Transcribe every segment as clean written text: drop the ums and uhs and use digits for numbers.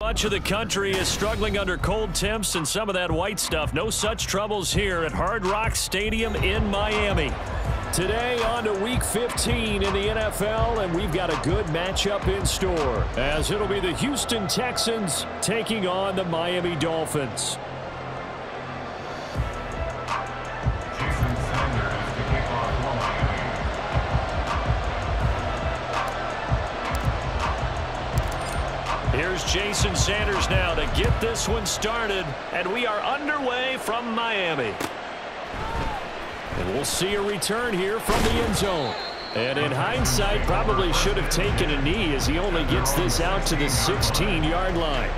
Much of the country is struggling under cold temps and some of that white stuff. No such troubles here at Hard Rock Stadium in Miami. Today on to Week 15 in the NFL, and we've got a good matchup in store, as it'll be the Houston Texans taking on the Miami Dolphins. Here's Jason Sanders now to get this one started, and we are underway from Miami. And we'll see a return here from the end zone. And in hindsight, probably should have taken a knee as he only gets this out to the 16-yard line.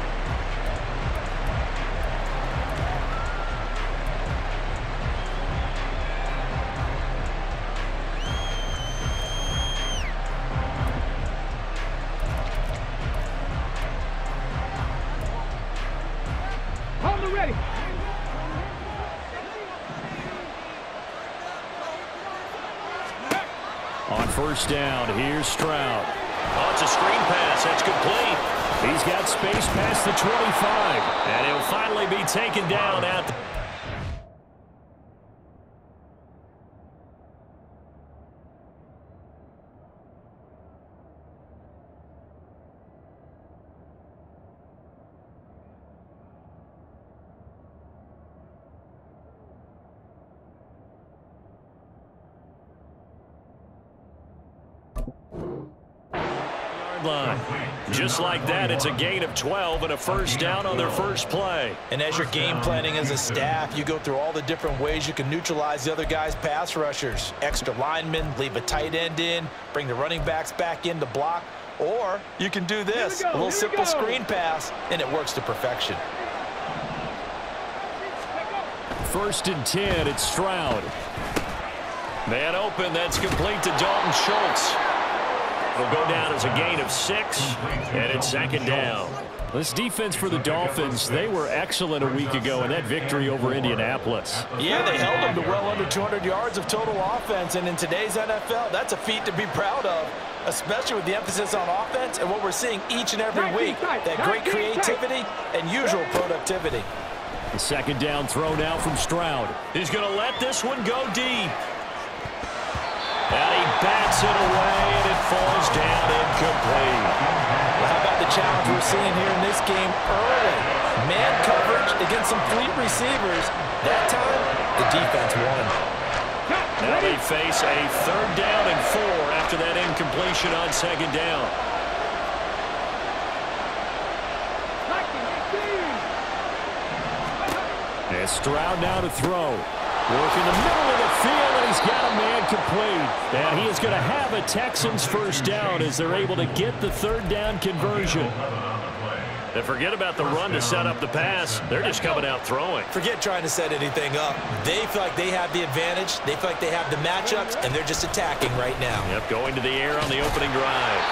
On first down, here's Stroud. Oh, it's a screen pass. That's complete. He's got space past the 25. And he'll finally be taken down at the... line. Just like that, it's a gain of 12 and a first down on their first play. And as you're game planning as a staff, you go through all the different ways you can neutralize the other guy's pass rushers. Extra linemen, leave a tight end in, bring the running backs back in to block, or you can do this, a little simple screen pass, and it works to perfection. First and 10, it's Stroud. Man open, that's complete to Dalton Schultz. It'll go down as a gain of 6, and it's second down. This defense for the Dolphins, they were excellent a week ago in that victory over Indianapolis. Yeah, they held them to well under 200 yards of total offense, and in today's NFL, that's a feat to be proud of, especially with the emphasis on offense and what we're seeing each and every week, that great creativity and usual productivity. The second down throw now from Stroud. He's going to let this one go deep. And he bats it away, and it falls down incomplete. Well, how about the challenge we're seeing here in this game early? Man coverage against some fleet receivers. That time, the defense won. Now they face a third down and 4 after that incompletion on second down. And Stroud now to throw. Working the middle of the field, and he's got a man complete. And he is going to have a Texans first down as they're able to get the third down conversion. And forget about the run to set up the pass. They're just coming out throwing. Forget trying to set anything up. They feel like they have the advantage. They feel like they have the matchups, and they're just attacking right now. Yep, going to the air on the opening drive.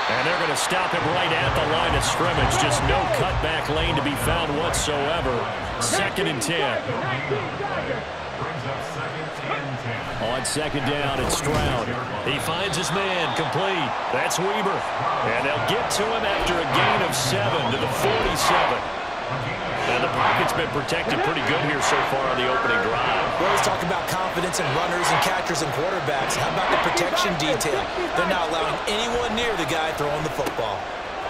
And they're going to stop him right at the line of scrimmage. Just no cutback lane to be found whatsoever. Second and 10. On second down, it's Stroud. He finds his man complete. That's Weber. And they'll get to him after a gain of 7 to the 47. And the pocket's been protected pretty good here so far on the opening drive. We always talk about confidence in runners and catchers and quarterbacks. How about the protection detail? They're not allowing anyone near the guy throwing the football.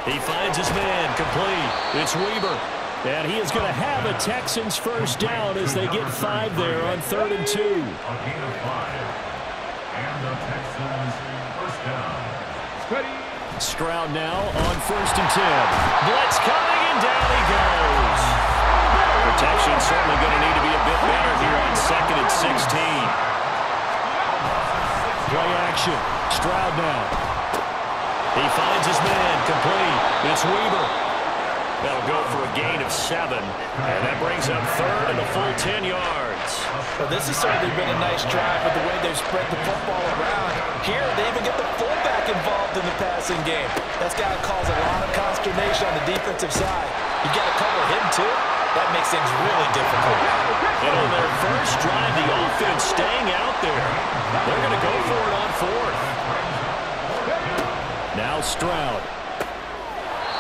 He finds his man complete. It's Weber. And he is going to have a Texans first down as they get 5 there on 3rd and 2. Stroud now on 1st and 10. Blitz coming, and down he goes. Protection certainly going to need to be a bit better here on 2nd and 16. Play action. Stroud now. He finds his man complete. It's Weber. That'll go for a gain of 7, and that brings up 3rd and a full 10 yards. Well, this has certainly been a nice drive with the way they've spread the football around. Here, they even get the fullback involved in the passing game. That's got to cause a lot of consternation on the defensive side. You got to cover him, too. That makes things really difficult. And on their first drive, the offense staying out there. They're going to go for it on 4th. Now Stroud.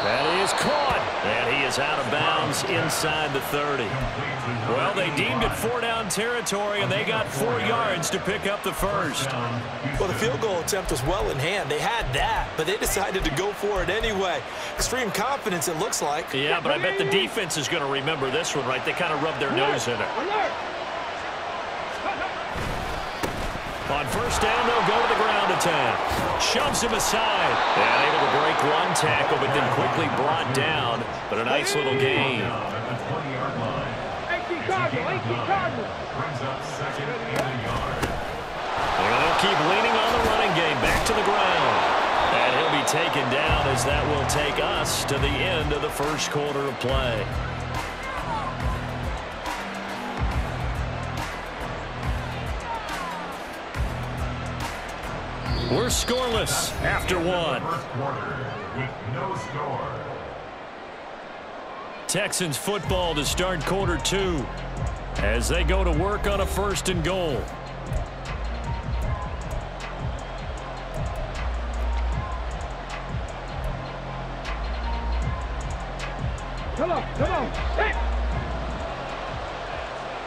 That is caught, and he is out of bounds inside the 30. Well, they deemed it 4-down territory, and they got 4 yards to pick up the first. Well, the field goal attempt was well in hand. They had that, but they decided to go for it anyway. Extreme confidence, it looks like. Yeah, but I bet the defense is going to remember this one, right? They kind of rubbed their nose in it. On first down, they'll go to the ground attack. Shoves him aside. And able to break one tackle, but then quickly brought down. But a nice little gain. And they'll keep leaning on the running game. Back to the ground. And he'll be taken down as that will take us to the end of the first quarter of play. We're scoreless after one. First quarter with no score. Texans football to start quarter 2 as they go to work on a 1st and goal. Come on. Hey.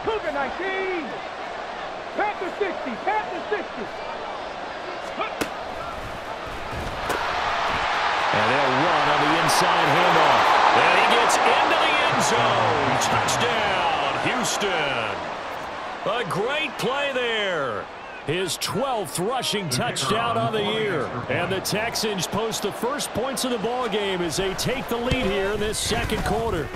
Cougar 19. Panther 60. And they'll run on the inside handoff. And he gets into the end zone. Touchdown, Houston. A great play there. His 12th rushing touchdown on the year. And the Texans post the first points of the ball game as they take the lead here in this second quarter.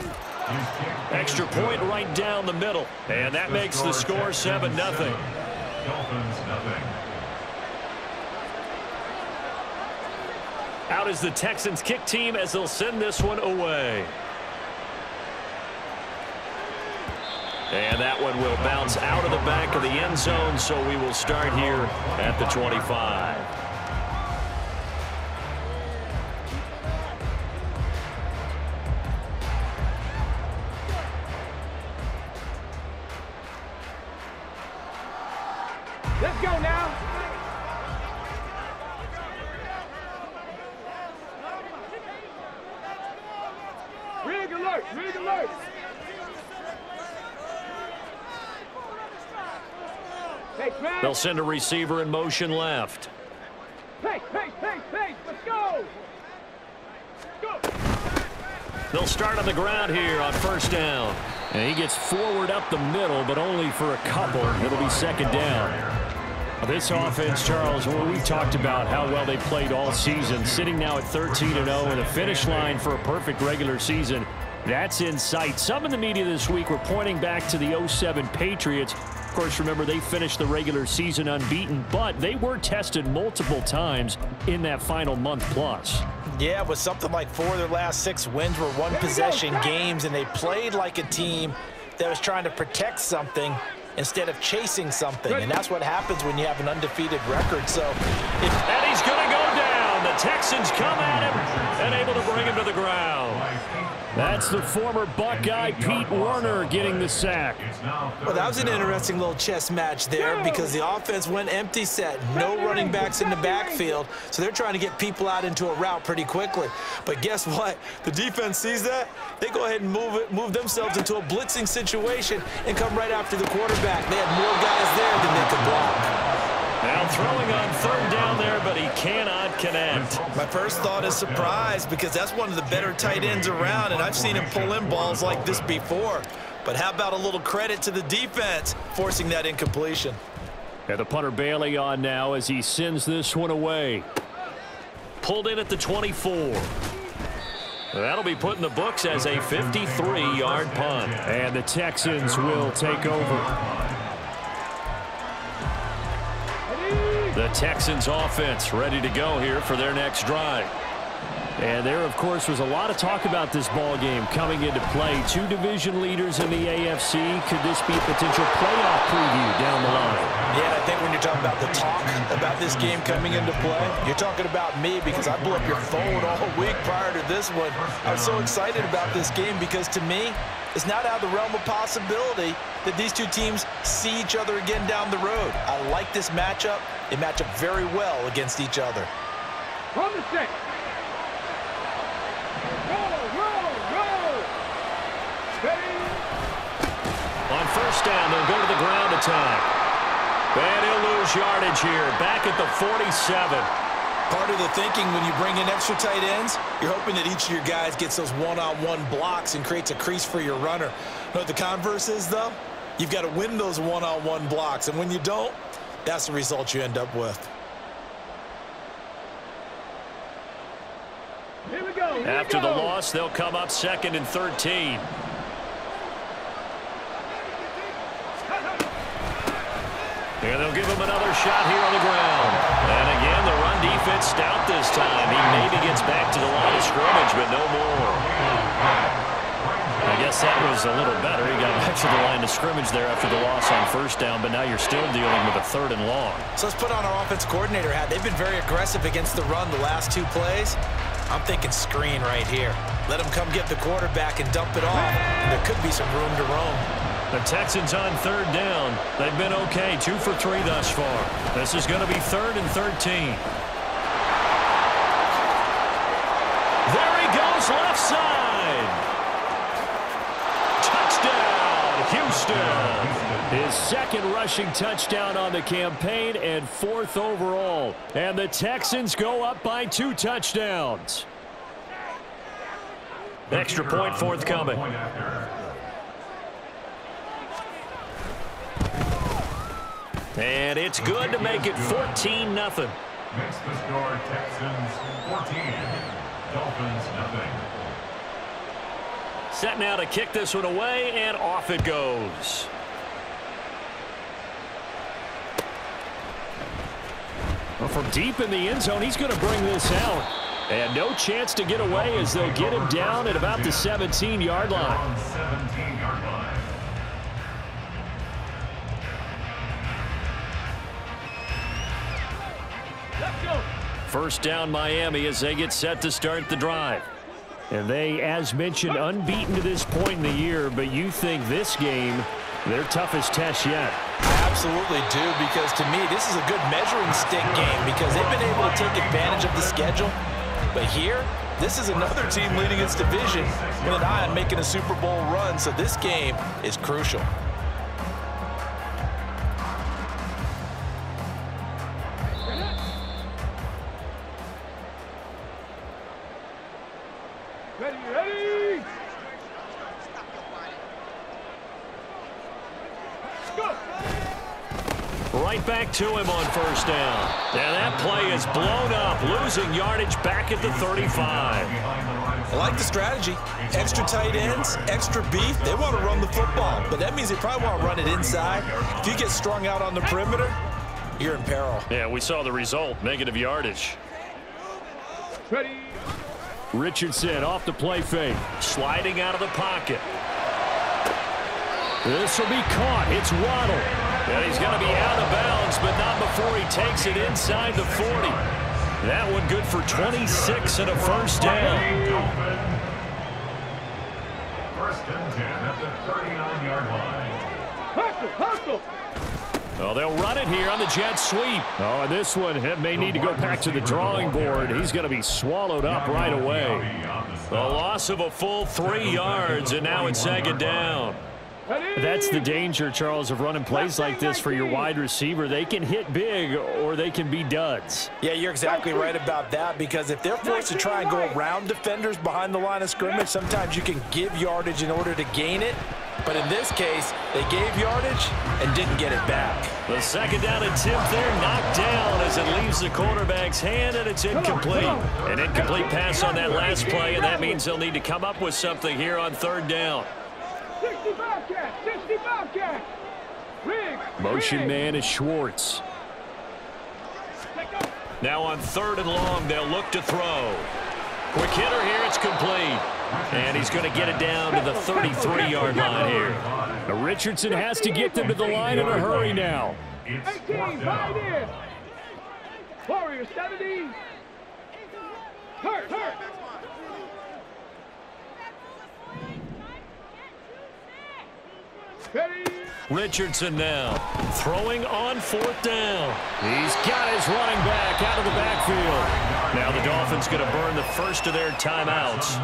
Extra point right down the middle. And that makes the score 7-0. Dolphins 0. Out is the Texans kick team as they'll send this one away. And that one will bounce out of the back of the end zone, so we will start here at the 25. Let's go now. Rig alert. They'll send a receiver in motion left. Pace. Let's go. They'll start on the ground here on first down. And he gets forward up the middle, but only for a couple. It'll be 2nd down. This offense, Charles, well, we've talked about how well they played all season, sitting now at 13-0 and a finish line for a perfect regular season. That's in sight. Some in the media this week were pointing back to the 07 Patriots. Of course, remember, they finished the regular season unbeaten, but they were tested multiple times in that final month plus. Yeah, with something like 4 of their last 6 wins were one-possession games, and they played like a team that was trying to protect something instead of chasing something. And that's what happens when you have an undefeated record. So, and he's going to go down. The Texans come at him and able to bring him to the ground. That's the former Buckeye Pete Werner getting the sack. Well, that was an interesting little chess match there because the offense went empty set. No running backs in the backfield, so they're trying to get people out into a route pretty quickly. But guess what? The defense sees that. They go ahead and move themselves into a blitzing situation and come right after the quarterback. They had more guys there than they could block. Now throwing on 3rd down there, but he cannot connect. My first thought is surprise because that's one of the better tight ends around, and I've seen him pull in balls like this before. But how about a little credit to the defense forcing that incompletion? And the punter Bailey on now as he sends this one away. Pulled in at the 24. That'll be put in the books as a 53-yard punt. And the Texans will take over. The Texans offense ready to go here for their next drive. And there, of course, was a lot of talk about this ball game coming into play. 2 division leaders in the AFC. Could this be a potential playoff preview down the line? Yeah, I think when you're talking about the talk about this game coming into play, you're talking about me because I blew up your phone all week prior to this one. I was so excited about this game because, to me, it's not out of the realm of possibility that these two teams see each other again down the road. I like this matchup. They match up very well against each other. From the set. On first down, they'll go to the ground attack. And he'll lose yardage here, back at the 47. Part of the thinking when you bring in extra tight ends, you're hoping that each of your guys gets those one-on-one blocks and creates a crease for your runner. You know what the converse is, though? You've got to win those one-on-one blocks, and when you don't, that's the result you end up with. Here we go. After the loss, they'll come up 2nd and 13. And they'll give him another shot here on the ground. And again, the run defense stout this time. He maybe gets back to the line of scrimmage, but no more. I guess that was a little better. He got back to the line of scrimmage there after the loss on first down, but now you're still dealing with a 3rd and long. So let's put on our offense coordinator hat. They've been very aggressive against the run the last 2 plays. I'm thinking screen right here. Let him come get the quarterback and dump it off. And there could be some room to roam. The Texans on 3rd down. They've been okay, 2 for 3 thus far. This is going to be 3rd and 13. There he goes, left side. Touchdown, Houston. His 2nd rushing touchdown on the campaign and 4th overall. And the Texans go up by 2 touchdowns. Extra point forthcoming. And it's good to make it 14-0. Makes the score Texans 14, Dolphins nothing. Set now to kick this one away, and off it goes. Well, from deep in the end zone, he's going to bring this out. And no chance to get away as they'll get him down at about the 17-yard line. 17-yard line. First down Miami as they get set to start the drive. And they, as mentioned, unbeaten to this point in the year, but you think this game, their toughest test yet. I absolutely do, because to me, this is a good measuring stick game because they've been able to take advantage of the schedule. But here, this is another team leading its division with an eye on making a Super Bowl run, so this game is crucial. Ready. Go. Right back to him on first down. And that play is blown up, losing yardage back at the 35. I like the strategy. Extra tight ends, extra beef. They want to run the football, but that means they probably want to run it inside. If you get strung out on the perimeter, you're in peril. Yeah, we saw the result, negative yardage. Ready. Richardson off the play fake, sliding out of the pocket. This will be caught. It's Waddle. And he's going to be out of bounds, but not before he takes it inside the 40. That one good for 26 and a first down. First and 10 at the 39-yard line. Hustle. Oh, they'll run it here on the jet sweep. Oh, and this one may need to go back to the drawing board. He's going to be swallowed up right away. The loss of a full 3 yards, and now it's 2nd down. That's the danger, Charles, of running plays like this for your wide receiver. They can hit big or they can be duds. Yeah, you're exactly right about that, because if they're forced to try and go around defenders behind the line of scrimmage, sometimes you can give yardage in order to gain it. But in this case, they gave yardage and didn't get it back. The 2nd down attempt there knocked down as it leaves the quarterback's hand, and it's incomplete. An incomplete pass on that last play, and that means they'll need to come up with something here on 3rd down. 65 catch. Motion man is Schwartz. Now on 3rd and long, they'll look to throw. Quick hitter here, it's complete. And he's going to get it down to the 33-yard line here. Now Richardson has to get them to the line in a hurry now. 18, right in. Warrior 70. Hurt. Ready. Richardson now throwing on 4th down. He's got his running back out of the backfield. Now the Dolphins going to burn the first of their timeouts.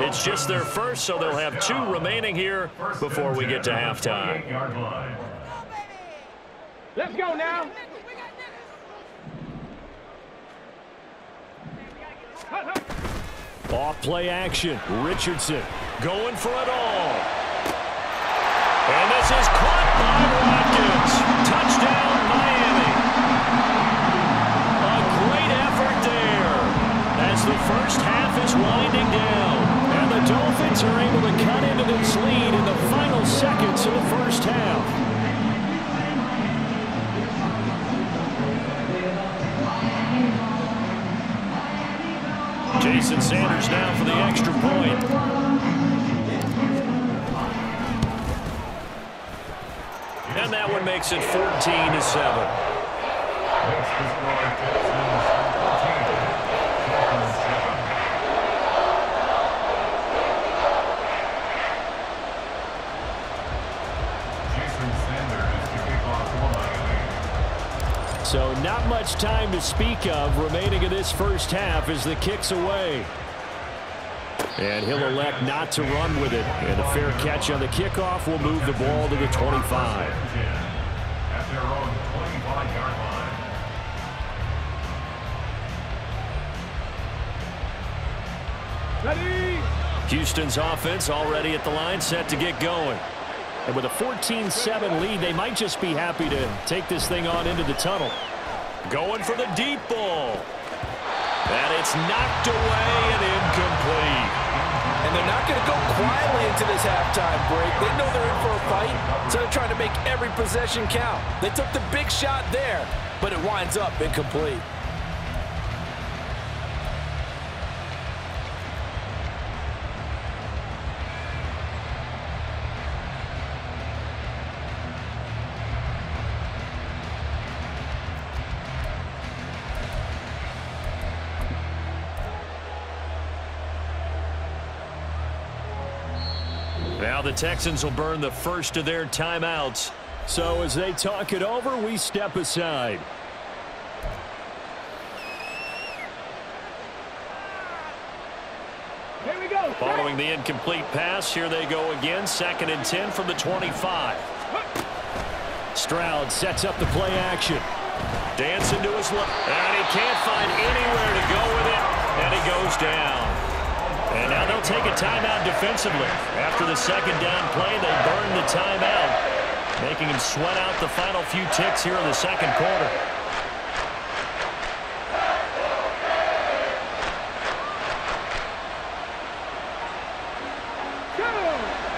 It's just their first, so they'll have 2 remaining here before we get to halftime. Let's go now. Off play action. Richardson going for it all. And this is caught by Watkins. Touchdown, Miami. A great effort there as the first half is winding down. And the Dolphins are able to cut into this lead in the final seconds of the first half. Jason Sanders now for the extra point. And that one makes it 14-7. So not much time to speak of remaining in this first half as the kick's away. And he'll elect not to run with it. And a fair catch on the kickoff will move the ball to the 25. At their own 25-yard line. Ready? Houston's offense already at the line, set to get going. And with a 14-7 lead, they might just be happy to take this thing on into the tunnel. Going for the deep ball. And it's knocked away and incomplete. And they're not going to go quietly into this halftime break. They know they're in for a fight, so they're trying to make every possession count. They took the big shot there, but it winds up incomplete. Now the Texans will burn the first of their timeouts. So as they talk it over, we step aside. Here we go. Following the incomplete pass, here they go again. 2nd and 10 from the 25. Stroud sets up the play action. Dancing to his left. And he can't find anywhere to go with it. And he goes down. And now they'll take a timeout defensively. After the 2nd down play, they burn the timeout, making him sweat out the final few ticks here in the 2nd quarter.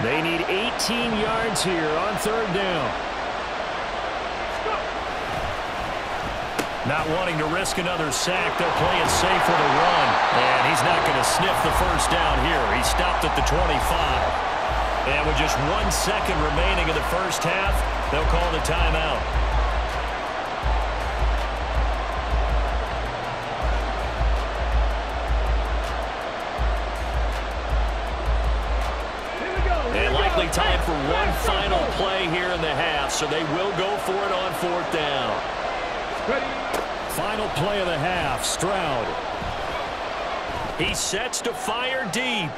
They need 18 yards here on 3rd down. Not wanting to risk another sack, they'll play it safe with a run. And he's not going to sniff the first down here. He stopped at the 25. And with just 1 second remaining in the first half, they'll call the timeout. And likely time for one final play here in the half, so they will go for it on 4th down. Final play of the half, Stroud. He sets to fire deep.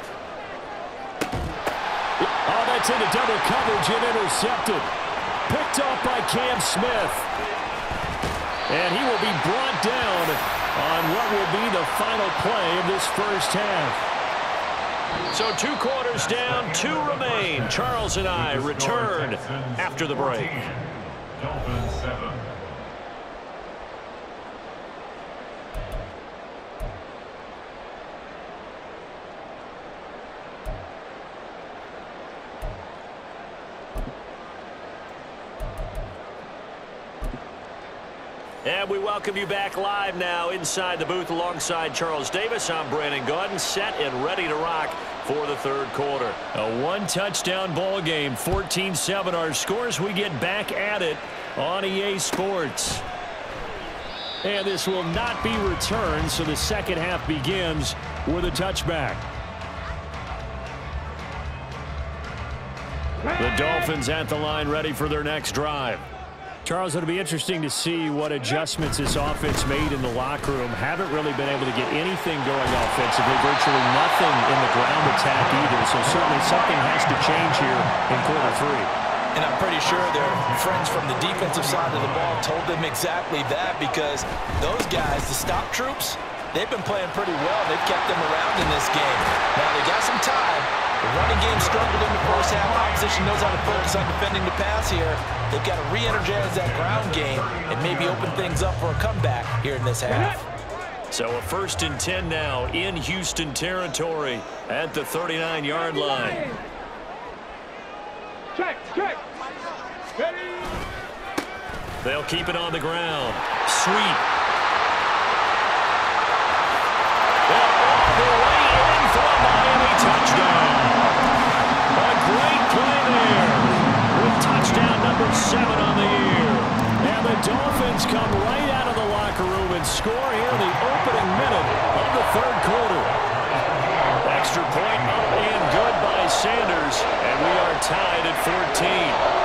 Oh, that's into double coverage and intercepted. Picked off by Cam Smith. And he will be brought down on what will be the final play of this first half. So 2 quarters down, 2 remain. Charles and I return after the break. Dolphins 7. And we welcome you back live now inside the booth alongside Charles Davis. I'm Brandon Gaudin, set and ready to rock for the 3rd quarter. A 1-touchdown ball game, 14-7 our scores. We get back at it on EA Sports. And this will not be returned, so the 2nd half begins with a touchback. The Dolphins at the line ready for their next drive. Charles, it'll be interesting to see what adjustments this offense made in the locker room. Haven't really been able to get anything going offensively, virtually nothing in the ground attack either. So certainly something has to change here in quarter three. And I'm pretty sure their friends from the defensive side of the ball told them exactly that, because those guys, the stop troops, they've been playing pretty well. They've kept them around in this game. Now they got some time. The running game struggled in the first half. Opposition knows how to focus on defending the pass here. They've got to re-energize that ground game and maybe open things up for a comeback here in this half. So a 1st and 10 now in Houston territory at the 39-yard line. Check. Ready. They'll keep it on the ground. Sweep. All the way in for a Miami touchdown. A great play there with touchdown number 7 on the year. And the Dolphins come right out of the locker room and score here in the opening minute of the 3rd quarter. Extra point up and good by Sanders, and we are tied at 14.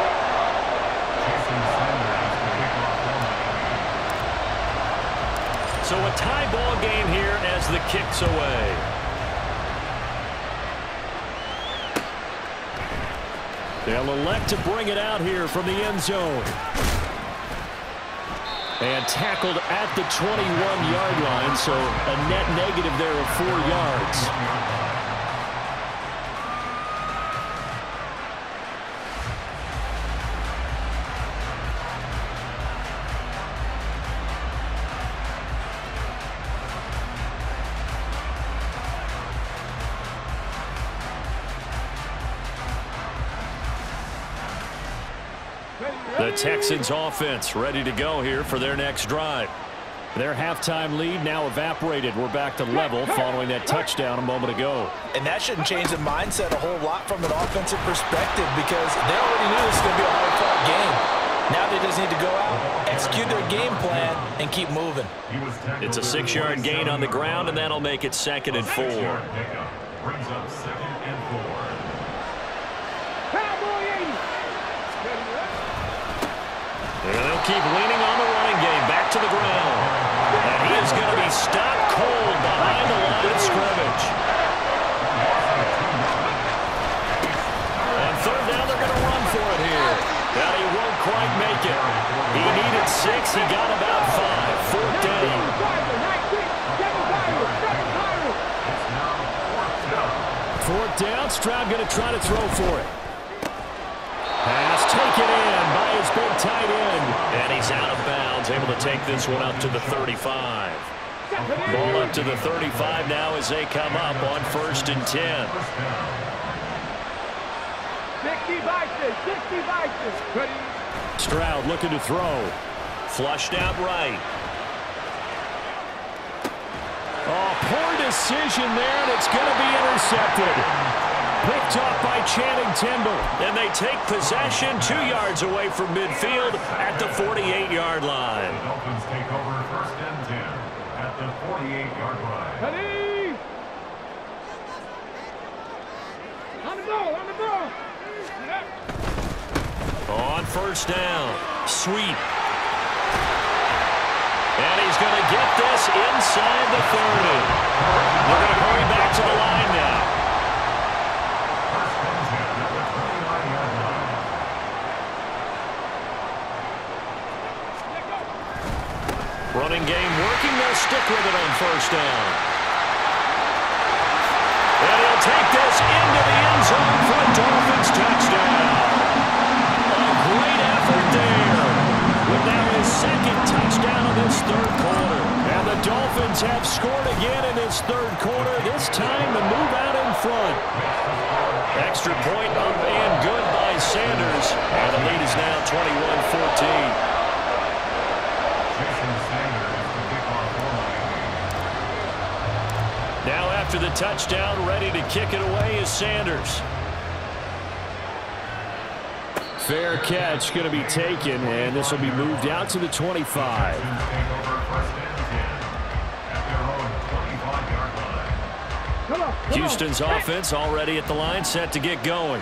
So a tie ball game here as the kick's away. They'll elect to bring it out here from the end zone. And tackled at the 21-yard line, so a net negative there of 4 yards. The Texans offense ready to go here for their next drive. Their halftime lead now evaporated. We're back to level following that touchdown a moment ago. And that shouldn't change the mindset a whole lot from an offensive perspective, because they already knew this was going to be a hard-fought game. Now they just need to go out, execute their game plan, and keep moving. It's a 6-yard gain on the ground, and that'll make it 2nd and 4. Brings up 2nd and 4. And they'll keep leaning on the running game. Back to the ground. And he is going to be stopped cold behind the line of scrimmage. On 3rd down, they're going to run for it here. But he won't quite make it. He needed 6. He got about 5. 4th down. 4th down. Stroud going to try to throw for it. Pass taken in by his big tight end. And he's out of bounds, able to take this one up to the 35. Ball up to the 35 now as they come up on 1st and 10. 60 Stroud looking to throw. Flushed out right. Oh, poor decision there, and it's going to be intercepted. Picked off by Channing Tindall. And they take possession 2 yards away from midfield at the 48-yard line. The Dolphins take over 1st and 10 at the 48-yard line. Ready. On the ball. On 1st down. Sweep. And he's going to get this inside the 30. They're going to hurry back to the line now. Running game working. They'll stick with it on 1st down. And he'll take this into the end zone for a Dolphins touchdown. A great effort there. With now his 2nd touchdown of this 3rd quarter. And the Dolphins have scored again in this 3rd quarter. This time the move out in front. Extra point up and good by Sanders. And the lead is now 21-14. Now after the touchdown, ready to kick it away is Sanders. Fair catch going to be taken, and this will be moved out to the 25. Houston's offense already at the line, set to get going.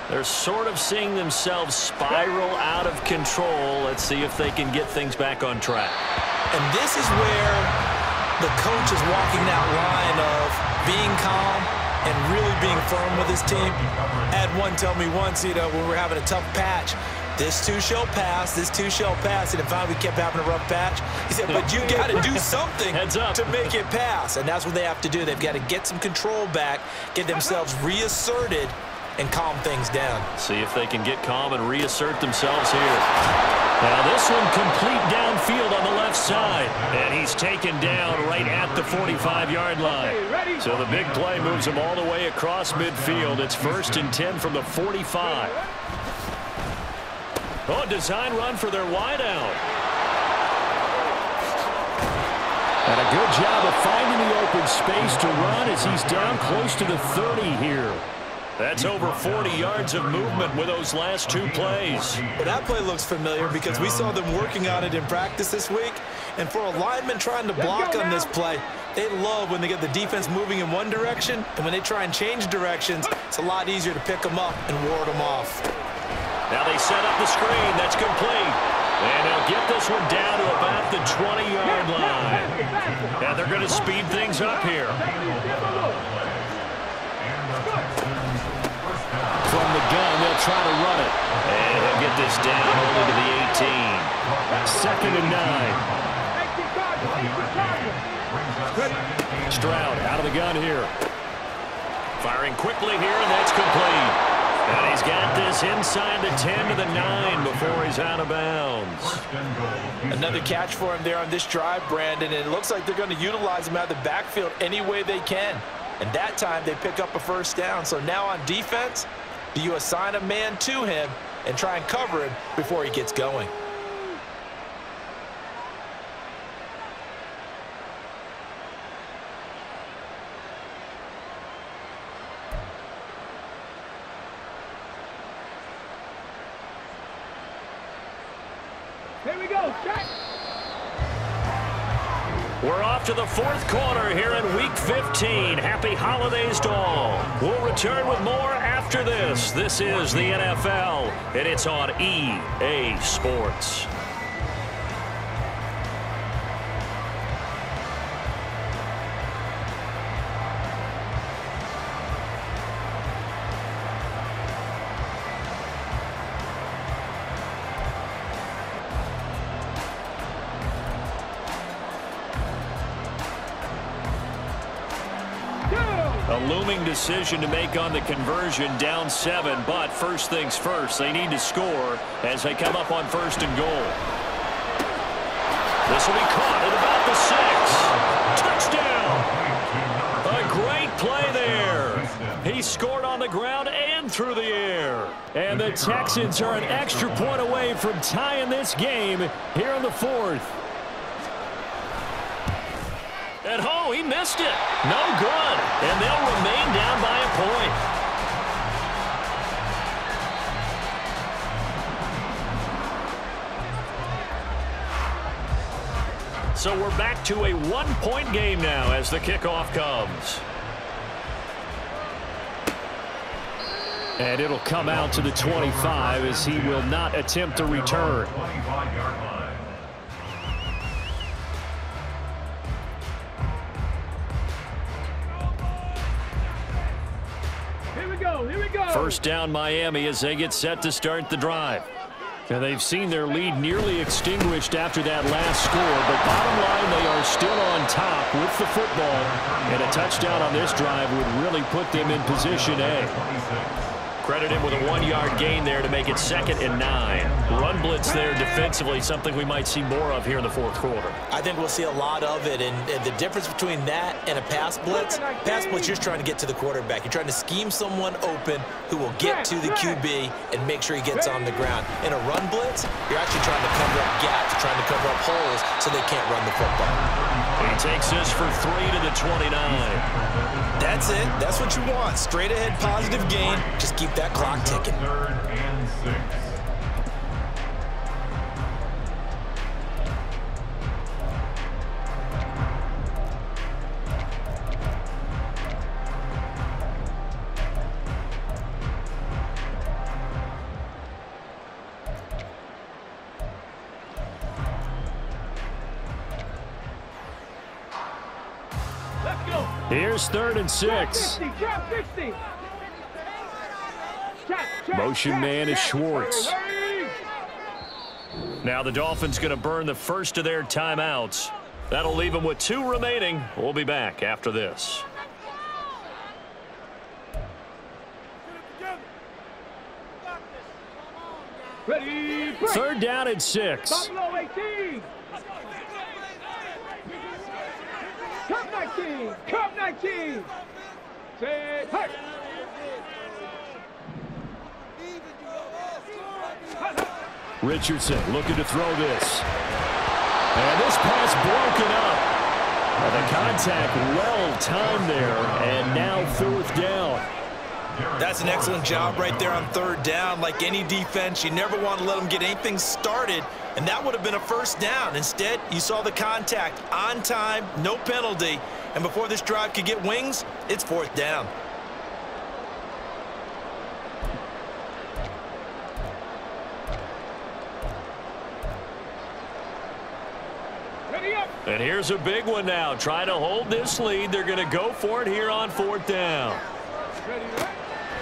They're sort of seeing themselves spiral out of control. Let's see if they can get things back on track. And this is where the coach is walking that line of being calm and really being firm with his team. I had one tell me once, when we're having a tough patch, this too shall pass, this too shall pass. And finally we kept having a rough patch. He said, but you got to do something to make it pass. And that's what they have to do. They've got to get some control back, get themselves reasserted, and calm things down. See if they can get calm and reassert themselves here. Now this one complete downfield on the left side. And he's taken down right at the 45-yard line. So the big play moves him all the way across midfield. It's 1st and 10 from the 45. Oh, design run for their wideout. And a good job of finding the open space to run as he's down close to the 30 here. That's over 40 yards of movement with those last 2 plays. Well, that play looks familiar because we saw them working on it in practice this week. And for a lineman trying to block on this play, they love when they get the defense moving in one direction. And when they try and change directions, it's a lot easier to pick them up and ward them off. Now they set up the screen. That's complete. And they'll get this one down to about the 20-yard line. And they're going to speed things up here. From the gun, they'll try to run it. And he'll get this down only to the 18. 2nd and 9. Stroud out of the gun here. Firing quickly here, and that's complete. And he's got this inside the 10 to the 9 before he's out of bounds. Another catch for him there on this drive, Brandon, and it looks like they're going to utilize him out of the backfield any way they can. And that time they pick up a 1st down. So now on defense, do you assign a man to him and try and cover him before he gets going? Here we go, check. We're off to the 4th quarter here in Week 15. Happy holidays to all. We'll return with more after this. This is the NFL, and it's on EA Sports. A looming decision to make on the conversion, down 7, but first things first, they need to score as they come up on 1st and goal. This will be caught at about the 6. Touchdown! A great play there. He scored on the ground and through the air. And the Texans are an extra point away from tying this game here in the 4th. And oh, he missed it. No good. And they'll remain down by a point. So we're back to a 1-point game now as the kickoff comes. And it'll come out to the 25 as he will not attempt to return. Here we go. 1st down Miami as they get set to start the drive. And they've seen their lead nearly extinguished after that last score, but bottom line, they are still on top with the football. And a touchdown on this drive would really put them in position A. Credit him with a 1-yard gain there to make it 2nd and 9. Run blitz there defensively, something we might see more of here in the 4th quarter. I think we'll see a lot of it, and the difference between that and a pass blitz, you're trying to get to the quarterback. You're trying to scheme someone open who will get to the QB and make sure he gets on the ground. In a run blitz, you're actually trying to cover up gaps, trying to cover up holes so they can't run the football. He takes this for 3 to the 29. That's it. That's what you want. Straight ahead positive gain. Just keep that clock ticking. 3rd and 6. Here's 3rd and 6. Trap 60. Motion man is Schwartz. Now the Dolphins going to burn the first of their timeouts. That'll leave them with 2 remaining. We'll be back after this. Ready, 3rd down and 6. Buffalo 18. Cup 19. Cup 19. Say, hey. Richardson looking to throw this. And this pass broken up. The contact well timed there, and now 4th down. That's an excellent job right there on 3rd down. Like any defense, you never want to let them get anything started, and that would have been a 1st down. Instead, you saw the contact on time, no penalty, and before this drive could get wings, it's 4th down. And here's a big one now. Trying to hold this lead. They're going to go for it here on 4th down.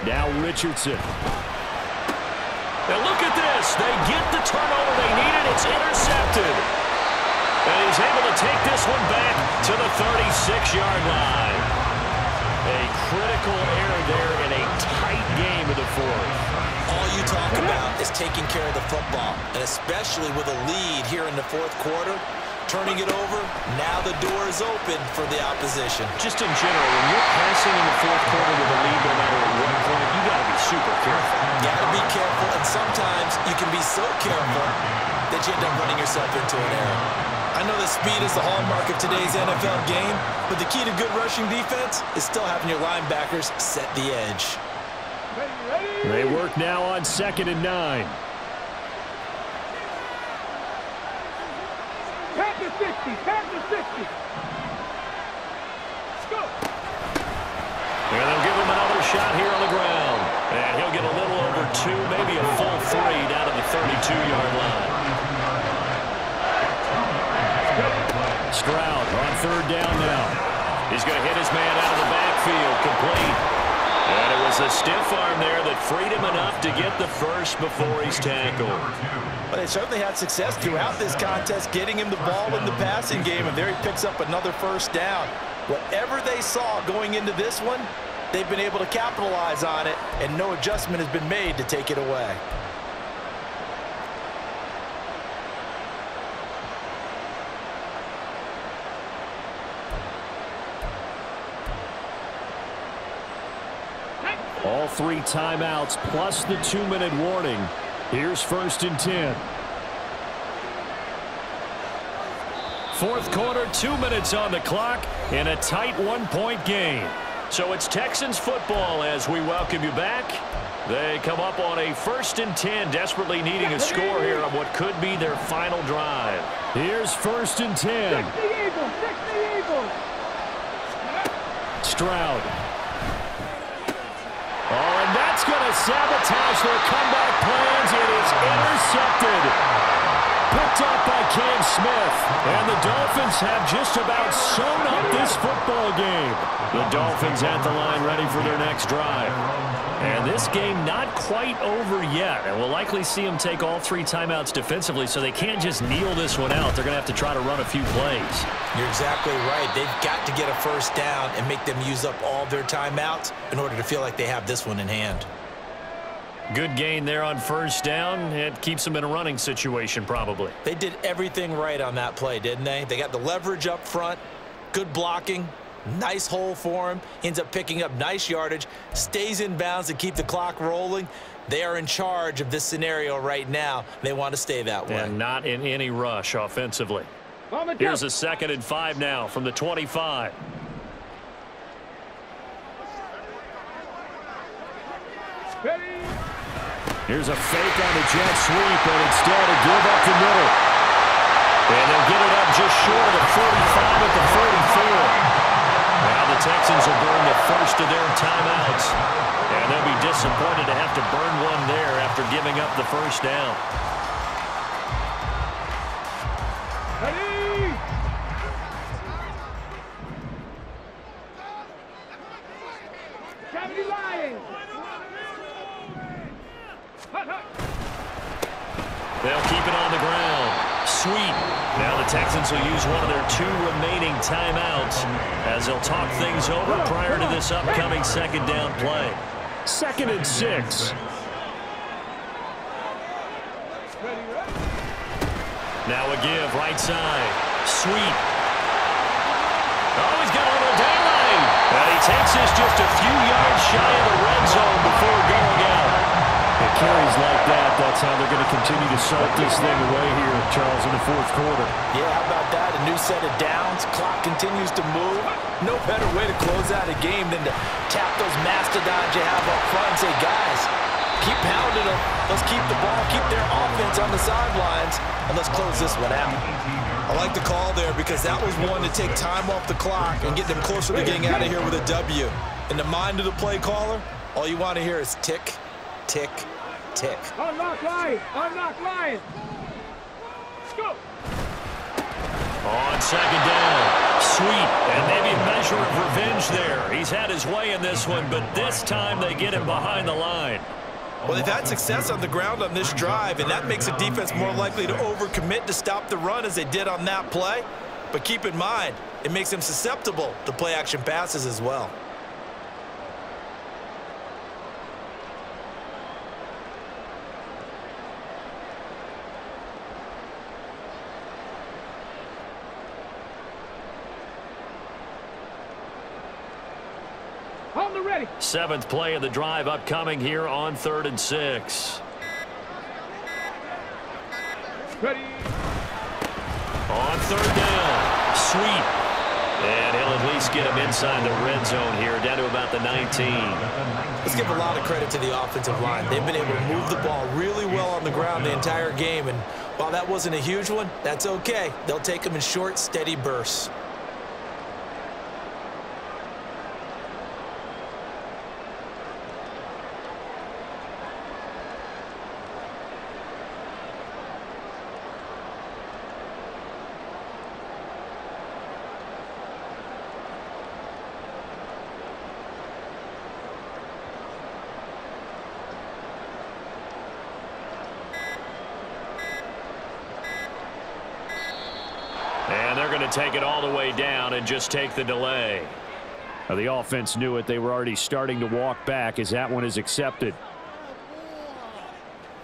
Now Richardson. Now look at this. They get the turnover they needed. It's intercepted. And he's able to take this one back to the 36-yard line. A critical error there in a tight game of the 4th. All you talk about is taking care of the football, and especially with a lead here in the 4th quarter. Turning it over, now the door is open for the opposition. Just in general, when you're passing in the 4th quarter with a lead, no matter at what point, you got to be super careful. Got to be careful, and sometimes you can be so careful that you end up running yourself into an error. I know that speed is the hallmark of today's NFL game, but the key to good rushing defense is still having your linebackers set the edge. They work now on 2nd and 9. Panther 60. Panther 60. Let's go. And they'll give him another shot here on the ground. And he'll get a little over 2, maybe a full 3 down to the 32-yard line. Stroud on 3rd down now. He's going to hit his man out of the backfield, complete. And it was a stiff arm there that freed him enough to get the first before he's tackled. But they certainly had success throughout this contest, getting him the ball in the passing game, and there he picks up another 1st down. Whatever they saw going into this one, they've been able to capitalize on it, and no adjustment has been made to take it away. All 3 timeouts plus the 2-minute warning. Here's 1st and 10. 4th quarter, 2 minutes on the clock in a tight 1-point game. So it's Texans football as we welcome you back. They come up on a 1st and 10, desperately needing a score here on what could be their final drive. Here's 1st and 10. 60 Eagles. Stroud. Oh, and that's going to sabotage their comeback plans. It is intercepted. Picked up by Cam Smith. And the Dolphins have just about sewn up this football game. The Dolphins at the line ready for their next drive. And this game not quite over yet. And we'll likely see them take all 3 timeouts defensively, so they can't just kneel this one out. They're going to have to try to run a few plays. You're exactly right. They've got to get a 1st down and make them use up all their timeouts in order to feel like they have this one in hand. Good gain there on 1st down. It keeps them in a running situation probably. They did everything right on that play, didn't they? They got the leverage up front, good blocking, nice hole for him, ends up picking up nice yardage, stays in bounds to keep the clock rolling. They are in charge of this scenario right now. They want to stay that way. And not in any rush offensively. Here's a 2nd and 5 now from the 25. Here's a fake on the jet sweep, and instead a give up the middle. And they'll get it up just short of the 45 at the 44. Now the Texans will burn the first of their timeouts. And they'll be disappointed to have to burn one there after giving up the 1st down. They'll keep it on the ground. Sweet. Now the Texans will use one of their 2 remaining timeouts as they'll talk things over prior to this upcoming second down play. 2nd and 6. Now a give right side. Sweet. Oh, he's got a little daylight. And he takes this just a few yards shy of the red zone before going out. It carries like that. That's how they're going to continue to salt this thing away here, Charles, in the 4th quarter. Yeah, how about that? A new set of downs. Clock continues to move. No better way to close out a game than to tap those mastodons you have up front and say, guys, keep pounding them. Let's keep the ball, keep their offense on the sidelines, and let's close this one out. I like the call there because that was one to take time off the clock and get them closer to getting out of here with a W. In the mind of the play caller, all you want to hear is tick, tick, tick. Unlock Lions! Unlock Lions! Go! On 2nd down. Sweet. And maybe a measure of revenge there. He's had his way in this one, but this time they get him behind the line. Well, they've had success on the ground on this drive, and that makes the defense more likely to overcommit to stop the run as they did on that play. But keep in mind, it makes them susceptible to play-action passes as well. On the ready. 7th play of the drive upcoming here on 3rd and 6. Ready. On 3rd down. Sweet. And he'll at least get him inside the red zone here, down to about the 19. Let's give a lot of credit to the offensive line. They've been able to move the ball really well on the ground the entire game, and while that wasn't a huge one, that's okay. They'll take them in short, steady bursts. And they're going to take it all the way down and just take the delay. Now, the offense knew it. They were already starting to walk back as that one is accepted.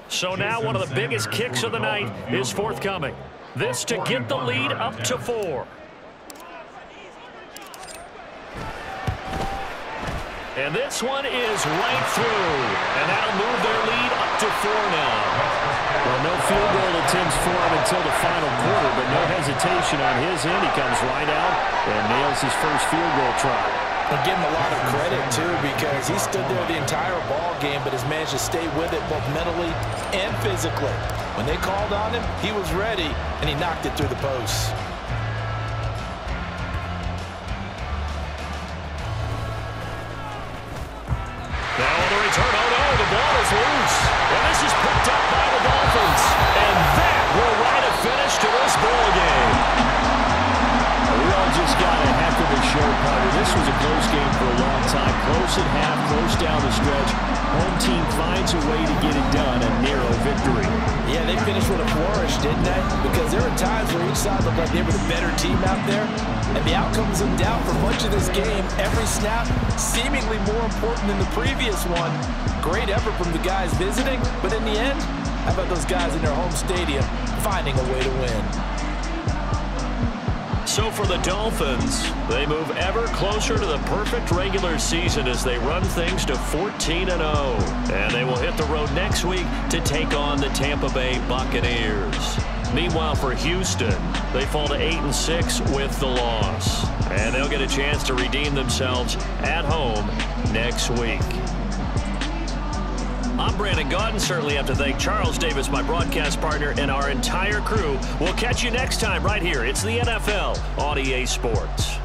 So now one of the biggest kicks of the night is forthcoming. This to get the lead up to 4. And this one is right through. And that'll move their lead up to 4 now. Well, no field goal attempts for him until the final quarter, but no hesitation on his end. He comes right out and nails his first field goal try. I'll give him a lot of credit, too, because he stood there the entire ball game, but has managed to stay with it both mentally and physically. When they called on him, he was ready, and he knocked it through the posts. Now on the return, oh no, the ball is loose. And this is picked up by the Dolphins. And that will write a finish to this ball game. We all just got a heck of a show, Carter. This was a close game for a long time. Close at half, close down the stretch. Home team finds a way to get it done, a narrow victory. Yeah, they finished with a flourish, didn't they? Because there were times where each side looked like they were the better team out there. And the outcome was in doubt for much of this game. Every snap seemingly more important than the previous one. Great effort from the guys visiting, but in the end, how about those guys in their home stadium finding a way to win? So for the Dolphins, they move ever closer to the perfect regular season as they run things to 14-0. And they will hit the road next week to take on the Tampa Bay Buccaneers. Meanwhile, for Houston, they fall to 8-6 with the loss. And they'll get a chance to redeem themselves at home next week. I'm Brandon Gaudin. Certainly have to thank Charles Davis, my broadcast partner, and our entire crew. We'll catch you next time right here. It's the NFL on EA Sports.